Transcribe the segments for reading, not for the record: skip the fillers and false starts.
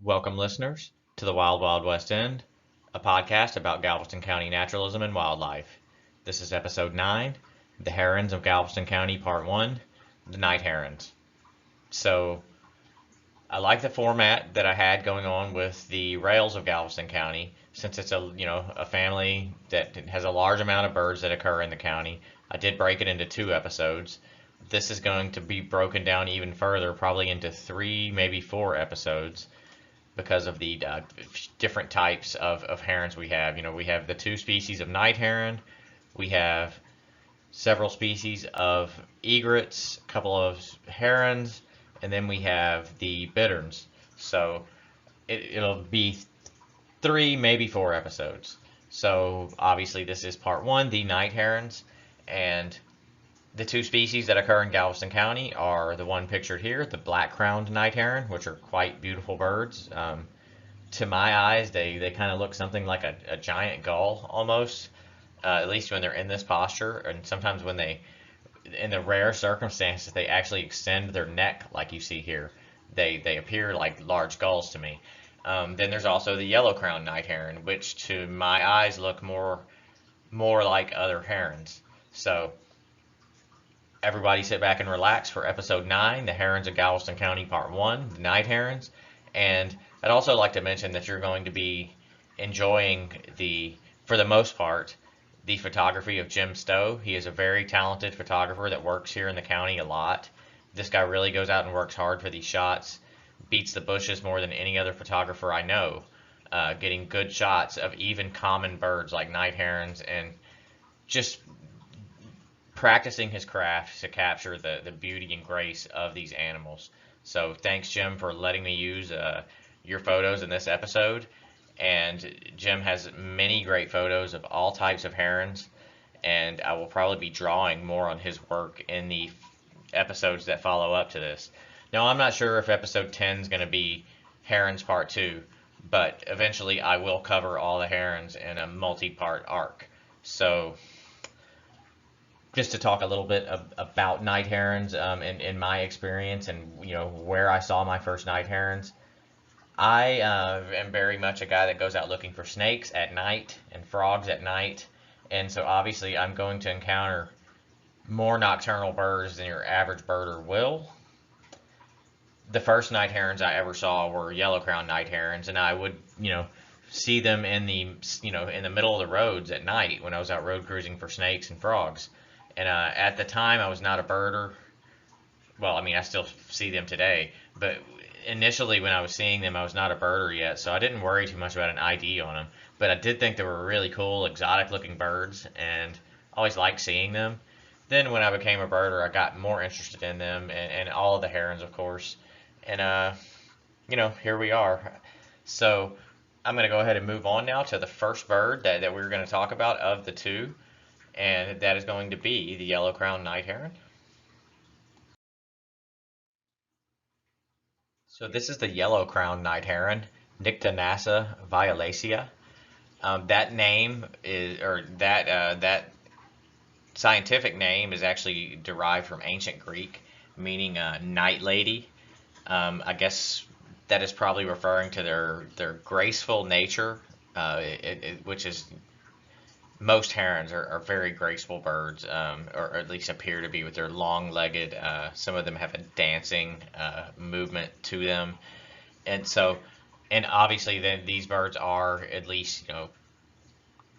Welcome, listeners, to the Wild Wild West End, a podcast about Galveston County naturalism and wildlife. This is episode 9, The Herons of Galveston County, part 1, The Night Herons. So, I like the format that I had going on with the rails of Galveston County, since it's a family that has a large amount of birds that occur in the county. I did break it into 2 episodes. This is going to be broken down even further, probably into 3, maybe 4 episodes because of the different types of herons we have. We have the 2 species of night heron, we have several species of egrets, a couple of herons, and then we have the bitterns. So it'll be 3, maybe 4 episodes. So obviously this is part 1, the night herons, and the 2 species that occur in Galveston County are the one pictured here, the black-crowned night heron, which are quite beautiful birds. To my eyes, they kind of look something like a giant gull almost, at least when they're in this posture. And sometimes when in the rare circumstances, they actually extend their neck like you see here. They appear like large gulls to me. Then there's also the yellow-crowned night heron, which to my eyes look more like other herons. So everybody sit back and relax for episode 9, The Herons of Galveston County, part 1, the night herons. And I'd also like to mention that you're going to be enjoying for the most part, the photography of Jim Stowe. He is a very talented photographer that works here in the county a lot. This guy really goes out and works hard for these shots, beats the bushes more than any other photographer I know, getting good shots of even common birds like night herons, and just practicing his craft to capture the beauty and grace of these animals. So thanks, Jim, for letting me use your photos in this episode. And Jim has many great photos of all types of herons, and I will probably be drawing more on his work in the episodes that follow up to this. Now, I'm not sure if episode 10 is going to be herons part 2, but eventually I will cover all the herons in a multi-part arc. So just to talk a little bit about night herons, in my experience, and where I saw my first night herons. I am very much a guy that goes out looking for snakes at night and frogs at night, and so obviously I'm going to encounter more nocturnal birds than your average birder will. The first night herons I ever saw were yellow-crowned night herons, and I would see them in the middle of the roads at night when I was out road cruising for snakes and frogs. And at the time, I was not a birder. Well, I mean, I still see them today. But initially, when I was seeing them, I was not a birder yet. So I didn't worry too much about an ID on them. But I did think they were really cool, exotic-looking birds. And always liked seeing them. Then when I became a birder, I got more interested in them. And all of the herons, of course. And, here we are. So I'm going to go ahead and move on now to the first bird that we're going to talk about of the 2. And that is going to be the yellow-crowned night heron. So this is the yellow-crowned night heron, Nyctinassa violacea. That name is, or that scientific name is actually derived from ancient Greek, meaning night lady. I guess that is probably referring to their graceful nature, which is most herons are very graceful birds, or at least appear to be with their long-legged. Some of them have a dancing movement to them, and obviously then these birds are at least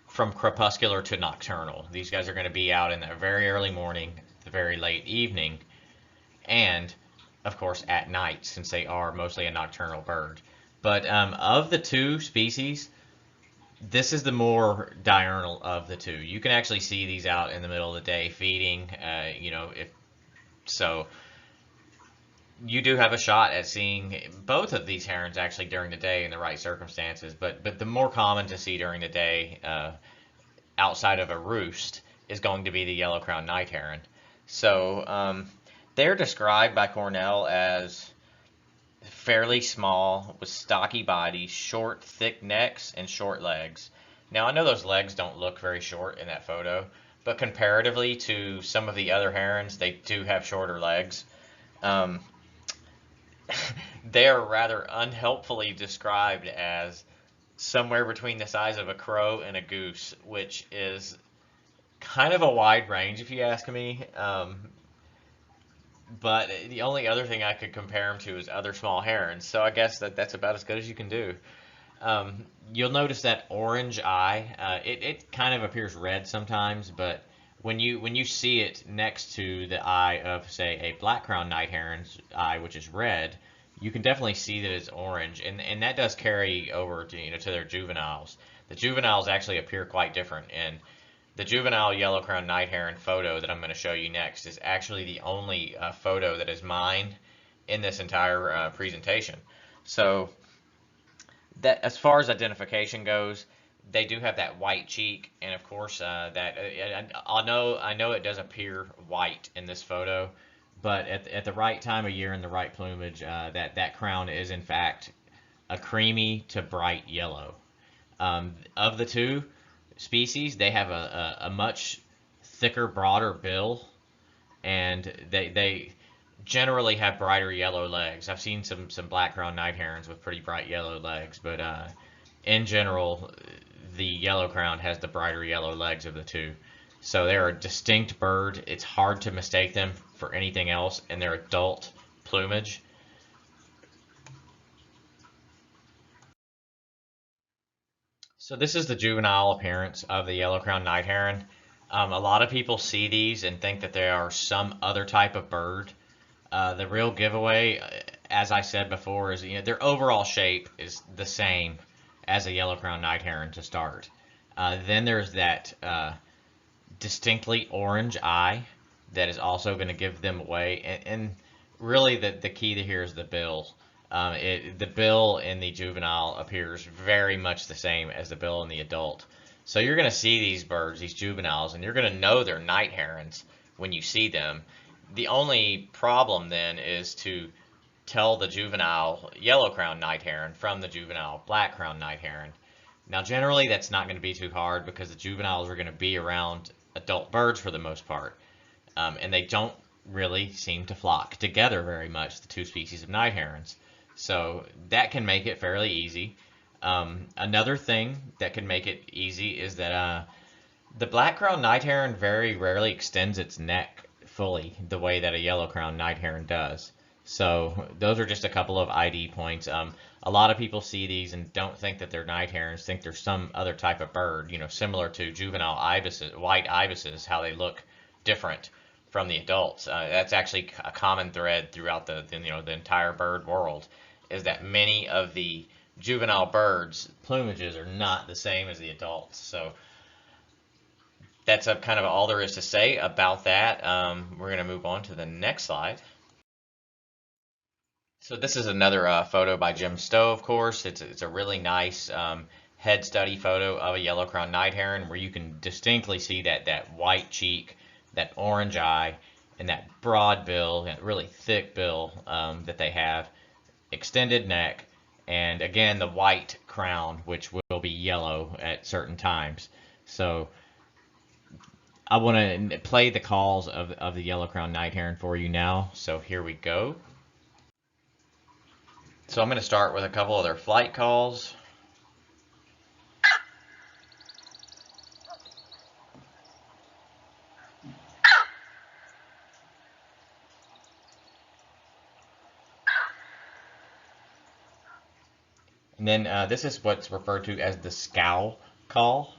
from crepuscular to nocturnal. These guys are going to be out in the very early morning, the very late evening, and of course at night, since they are mostly a nocturnal bird. But of the 2 species, this is the more diurnal of the 2. You can actually see these out in the middle of the day feeding. If so, you do have a shot at seeing both of these herons actually during the day in the right circumstances. But the more common to see during the day, outside of a roost, is going to be the yellow-crowned night heron. So they're described by Cornell as fairly small, with stocky bodies, short, thick necks, and short legs. Now, I know those legs don't look very short in that photo, but comparatively to some of the other herons, they do have shorter legs. they are rather unhelpfully described as somewhere between the size of a crow and a goose, which is kind of a wide range if you ask me. But the only other thing I could compare them to is other small herons. So I guess that's about as good as you can do. You'll notice that orange eye. It kind of appears red sometimes, but when you see it next to the eye of, say, a black-crowned night heron's eye, which is red, you can definitely see that it's orange, and that does carry over to to their juveniles. The juveniles actually appear quite different, and the juvenile yellow-crowned night heron photo that I'm going to show you next is actually the only photo that is mine in this entire presentation. So that, as far as identification goes, they do have that white cheek, and of course I know it does appear white in this photo, but at the right time of year and the right plumage, that crown is in fact a creamy to bright yellow. Of the two species, they have a much thicker, broader bill, and they generally have brighter yellow legs. I've seen some black-crowned night herons with pretty bright yellow legs, but in general, the yellow crown has the brighter yellow legs of the two. So they're a distinct bird. It's hard to mistake them for anything else in their adult plumage. So this is the juvenile appearance of the yellow-crowned night heron. A lot of people see these and think that they are some other type of bird. The real giveaway, as I said before, is their overall shape is the same as a yellow-crowned night heron to start. Then there's that distinctly orange eye that is also going to give them away, and really the key to here is the bill. The bill in the juvenile appears very much the same as the bill in the adult. So you're going to see these birds, these juveniles, and you're going to know they're night herons when you see them. The only problem then is to tell the juvenile yellow-crowned night heron from the juvenile black-crowned night heron. Now generally that's not going to be too hard because the juveniles are going to be around adult birds for the most part. And they don't really seem to flock together very much, the two species of night herons. So that can make it fairly easy. Another thing that can make it easy is that the black-crowned night heron very rarely extends its neck fully the way that a yellow-crowned night heron does. So those are just a couple of ID points. A lot of people see these and don't think that they're night herons, think they're some other type of bird, similar to juvenile ibises, white ibises, how they look different from the adults. That's actually a common thread throughout the entire bird world, is that many of the juvenile birds' plumages are not the same as the adults. So that's kind of all there is to say about that. We're going to move on to the next slide. So this is another photo by Jim Stowe, of course. It's a really nice head study photo of a yellow-crowned night heron where you can distinctly see that white cheek, that orange eye, and that broad bill, that really thick bill that they have, extended neck, and again the white crown, which will be yellow at certain times. So I want to play the calls of the yellow-crowned night heron for you now. So here we go. So I'm going to start with a couple of their flight calls. And then this is what's referred to as the scow call.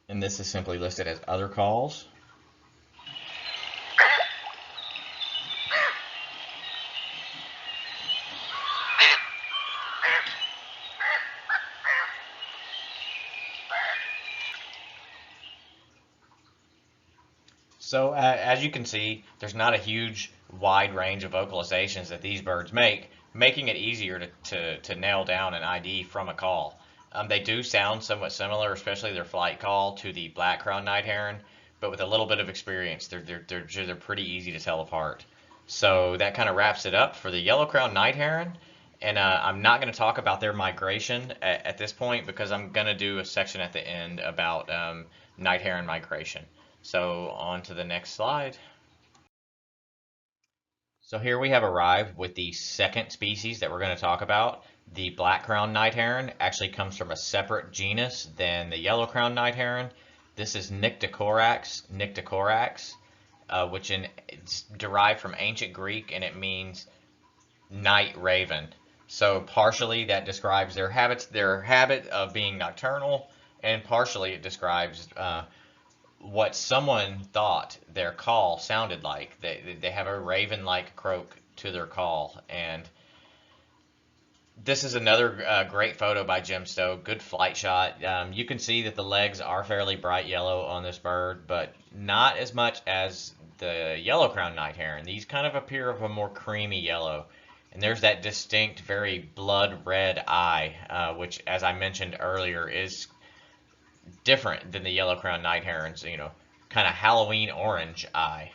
And this is simply listed as other calls. So as you can see, there's not a huge wide range of vocalizations that these birds make, making it easier to nail down an ID from a call. They do sound somewhat similar, especially their flight call, to the black-crowned night heron, but with a little bit of experience, they're pretty easy to tell apart. So that kind of wraps it up for the yellow-crowned night heron. And I'm not going to talk about their migration at this point because I'm going to do a section at the end about night heron migration. So on to the next slide. So here we have arrived with the second species that we're going to talk about. The black-crowned night heron actually comes from a separate genus than the yellow-crowned night heron. This is Nyctocorax, which it's derived from ancient Greek, and it means night raven. So partially that describes their habit of being nocturnal, and partially it describes what someone thought their call sounded like. They have a raven-like croak to their call, and this is another great photo by Jim Stowe. Good flight shot. You can see that the legs are fairly bright yellow on this bird, but not as much as the yellow-crowned night heron. These kind of appear of a more creamy yellow. And there's that distinct, very blood red eye, which, as I mentioned earlier, is different than the yellow-crowned night herons, kind of Halloween orange eye.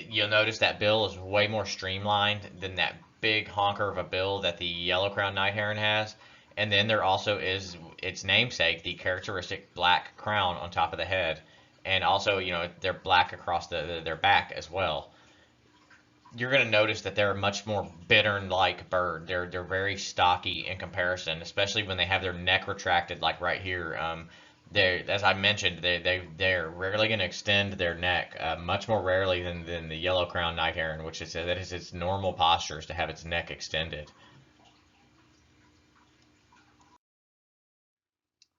You'll notice that bill is way more streamlined than that big honker of a bill that the yellow-crowned night heron has. And then there also is its namesake, the characteristic black crown on top of the head. And also, they're black across their back as well. You're going to notice that they're a much more bittern-like bird. They're very stocky in comparison, especially when they have their neck retracted, like right here. As I mentioned, they're rarely going to extend their neck, much more rarely than the yellow-crowned night heron, which is that is its normal posture is to have its neck extended.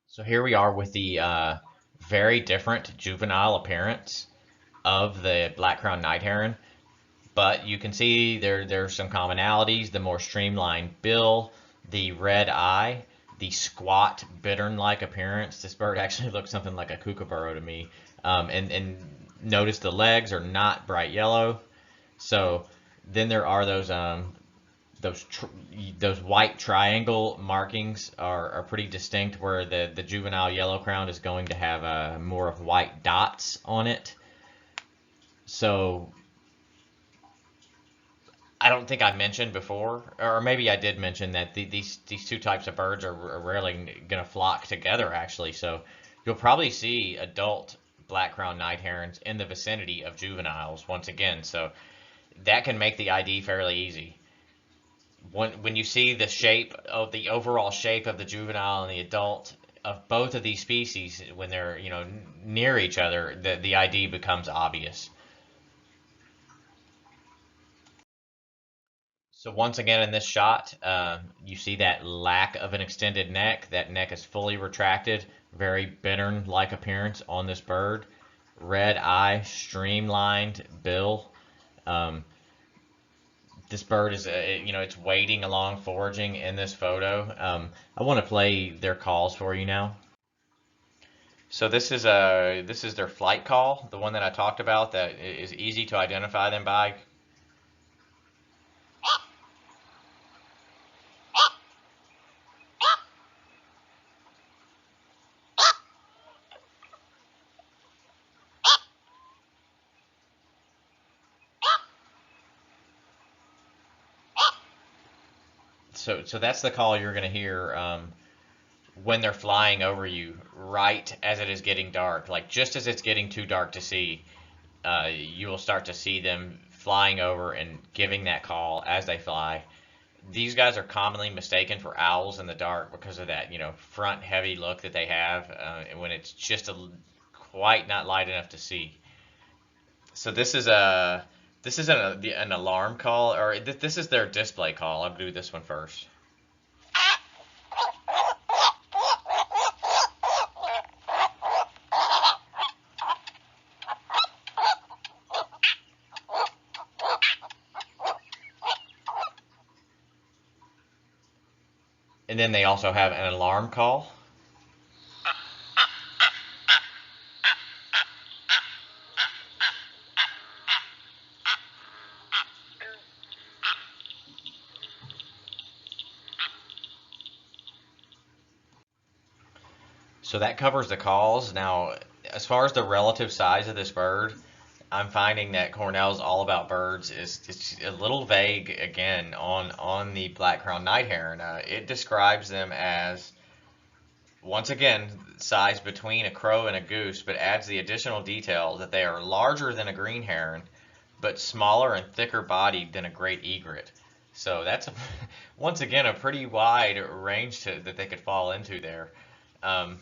So here we are with the very different juvenile appearance of the black-crowned night heron. But you can see there's some commonalities: the more streamlined bill, the red eye, the squat bittern-like appearance. This bird actually looks something like a kookaburra to me. And notice the legs are not bright yellow. So then there are those white triangle markings are pretty distinct, where the juvenile yellow-crowned is going to have more of white dots on it. So I don't think I mentioned before, or maybe I did mention that these two types of birds are rarely going to flock together, actually. So you'll probably see adult black-crowned night herons in the vicinity of juveniles once again. So that can make the ID fairly easy. When you see the shape of the overall shape of the juvenile and the adult of both of these species, when they're near each other, the ID becomes obvious. So once again in this shot, you see that lack of an extended neck. That neck is fully retracted, very bittern-like appearance on this bird. Red eye, streamlined bill. This bird is, it's wading along, foraging in this photo. I want to play their calls for you now. So this is their flight call, the one that I talked about that is easy to identify them by. So that's the call you're going to hear when they're flying over you, right as it is getting dark. Like just as it's getting too dark to see, you will start to see them flying over and giving that call as they fly. These guys are commonly mistaken for owls in the dark because of that, front heavy look that they have when it's just quite not light enough to see. So this is an alarm call, or this is their display call. I'll do this one first. And then they also have an alarm call. So that covers the calls. Now, as far as the relative size of this bird, I'm finding that Cornell's All About Birds is it's a little vague again on the black-crowned night heron. It describes them as, once again, size between a crow and a goose, but adds the additional detail that they are larger than a green heron, but smaller and thicker bodied than a great egret. So that's once again a pretty wide range that they could fall into there. Um,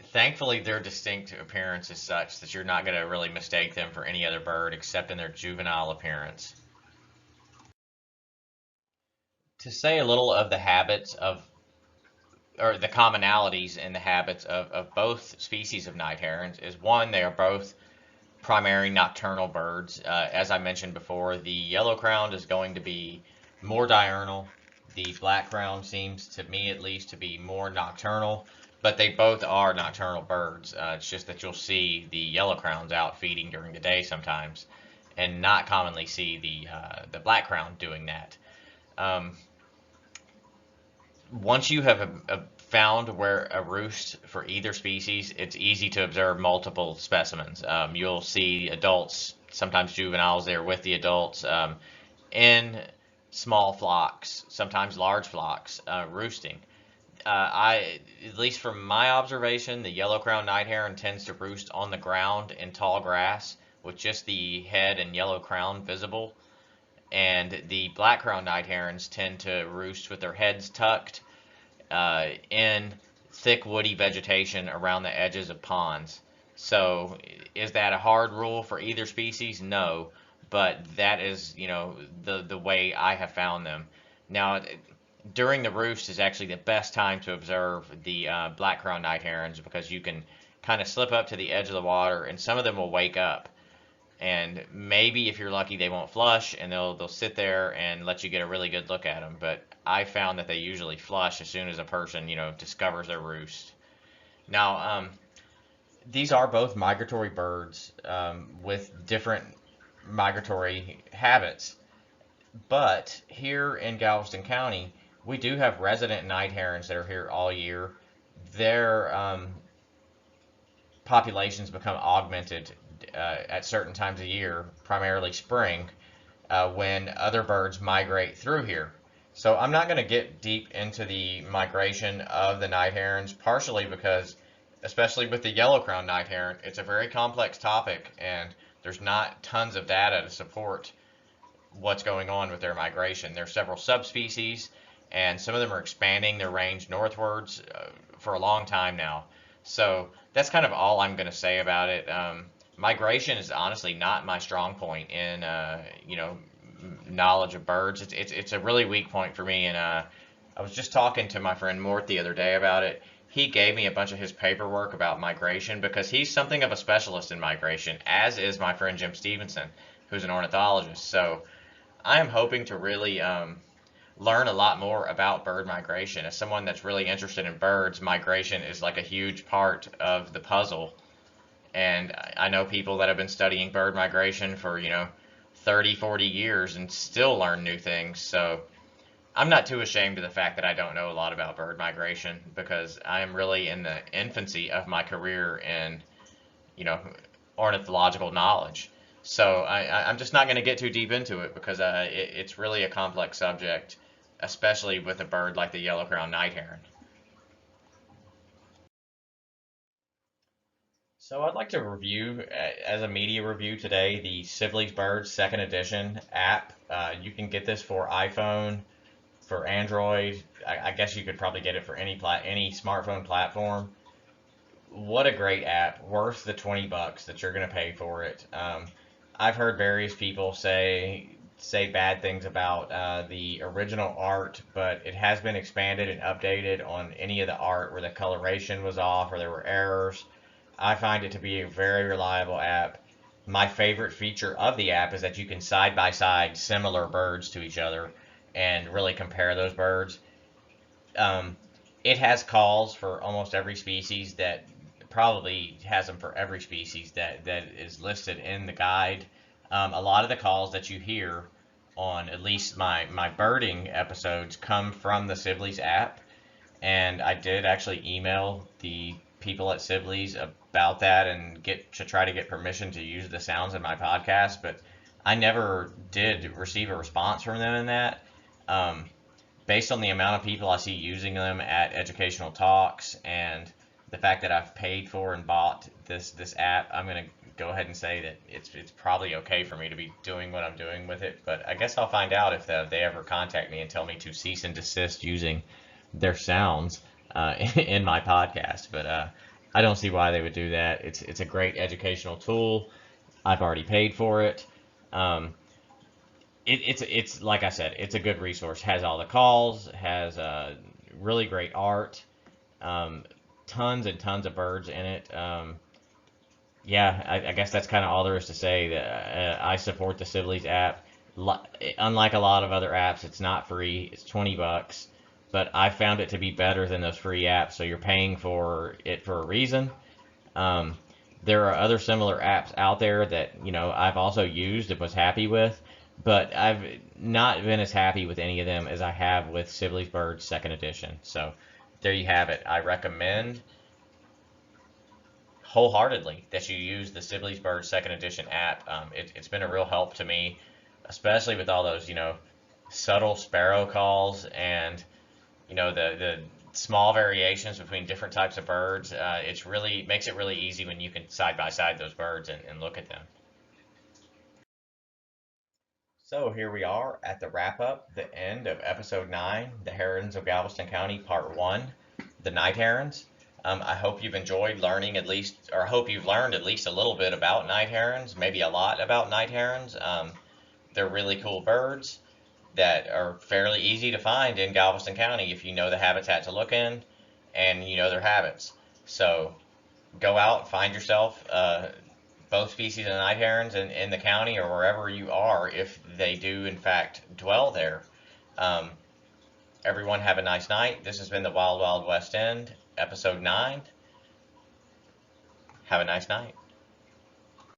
Thankfully, their distinct appearance is such that you're not going to really mistake them for any other bird except in their juvenile appearance. To say a little of the habits of, or the commonalities in the habits of both species of night herons is, one, they are both primary nocturnal birds. As I mentioned before, the yellow-crowned is going to be more diurnal. The black-crowned seems, to me at least, to be more nocturnal, but they both are nocturnal birds. It's just that you'll see the yellow-crowns out feeding during the day sometimes, and not commonly see the black-crowned doing that. Um, Once you have found where a roost for either species, it's easy to observe multiple specimens. You'll see adults, sometimes juveniles there with the adults, in small flocks, sometimes large flocks, roosting. At least from my observation, the yellow-crowned night heron tends to roost on the ground in tall grass with just the head and yellow crown visible, and the black-crowned night herons tend to roost with their heads tucked in thick woody vegetation around the edges of ponds. So, is that a hard rule for either species? No, but that is, the way I have found them. Now, during the roost is actually the best time to observe the black-crowned night herons, because you can kind of slip up to the edge of the water, and some of them will wake up. And maybe if you're lucky, they won't flush, and they'll sit there and let you get a really good look at them. But I found that they usually flush as soon as a person, discovers their roost. Now, these are both migratory birds with different migratory habits. But here in Galveston County, we do have resident night herons that are here all year. Their populations become augmented at certain times of year, primarily spring, when other birds migrate through here. So I'm not going to get deep into the migration of the night herons, partially because, especially with the yellow-crowned night heron, it's a very complex topic, and there's not tons of data to support what's going on with their migration. There are several subspecies, and some of them are expanding their range northwards for a long time now. So that's kind of all I'm going to say about it. Migration is honestly not my strong point in knowledge of birds. It's a really weak point for me, and I was just talking to my friend Mort the other day about it. He gave me a bunch of his paperwork about migration because he's something of a specialist in migration, as is my friend Jim Stevenson, who's an ornithologist. So I am hoping to really learn a lot more about bird migration. As someone that's really interested in birds, migration is like a huge part of the puzzle. And I know people that have been studying bird migration for, 30, 40 years and still learn new things. So I'm not too ashamed of the fact that I don't know a lot about bird migration, because I am really in the infancy of my career in, ornithological knowledge. So I'm just not going to get too deep into it, because it's really a complex subject, especially with a bird like the yellow-crowned night heron. So I'd like to review, as a media review today, the Sibley's Birds Second Edition app. You can get this for iPhone, for Android. I guess you could probably get it for any smartphone platform. What a great app, worth the $20 that you're going to pay for it. I've heard various people say bad things about the original art, but it has been expanded and updated on any of the art where the coloration was off or there were errors. I find it to be a very reliable app. My favorite feature of the app is that you can side by side similar birds to each other and really compare those birds. Um, it has calls for almost every species, that probably has them for every species that is listed in the guide. A lot of the calls that you hear on at least my birding episodes come from the Sibley's app, and I did actually email the people at Sibley's about that and try to get permission to use the sounds in my podcast, but I never did receive a response from them in that. Um, Based on the amount of people I see using them at educational talks and the fact that I've paid for and bought this app, I'm gonna go ahead and say that it's probably okay for me to be doing what I'm doing with it. But I guess I'll find out if they ever contact me and tell me to cease and desist using their sounds in my podcast. But I don't see why they would do that. It's a great educational tool. I've already paid for it. Um, it's like I said, it's a good resource. Has all the calls, has really great art, um, tons and tons of birds in it. Yeah, I guess that's kind of all there is to say. That I support the Sibley's app. Unlike a lot of other apps, it's not free. It's $20, but I found it to be better than those free apps. So you're paying for it for a reason. Um, there are other similar apps out there that I've also used and was happy with, but I've not been as happy with any of them as I have with Sibley's Birds Second Edition. So there you have it. I recommend wholeheartedly that you use the Sibley's Birds Second Edition app. It's been a real help to me, especially with all those subtle sparrow calls and the small variations between different types of birds. It's really makes it really easy when you can side by side those birds and look at them. So here we are at the wrap up, the end of episode 9, the Herons of Galveston County, part 1, the night herons. I hope you've enjoyed learning at least, or I hope you've learned at least a little bit about night herons, maybe a lot about night herons. They're really cool birds that are fairly easy to find in Galveston County if you know the habitat to look in and you know their habits. So go out, find yourself both species of night herons in the county or wherever you are if they do in fact dwell there. Um, Everyone have a nice night. This has been the Wild Wild West End, episode 9. Have a nice night.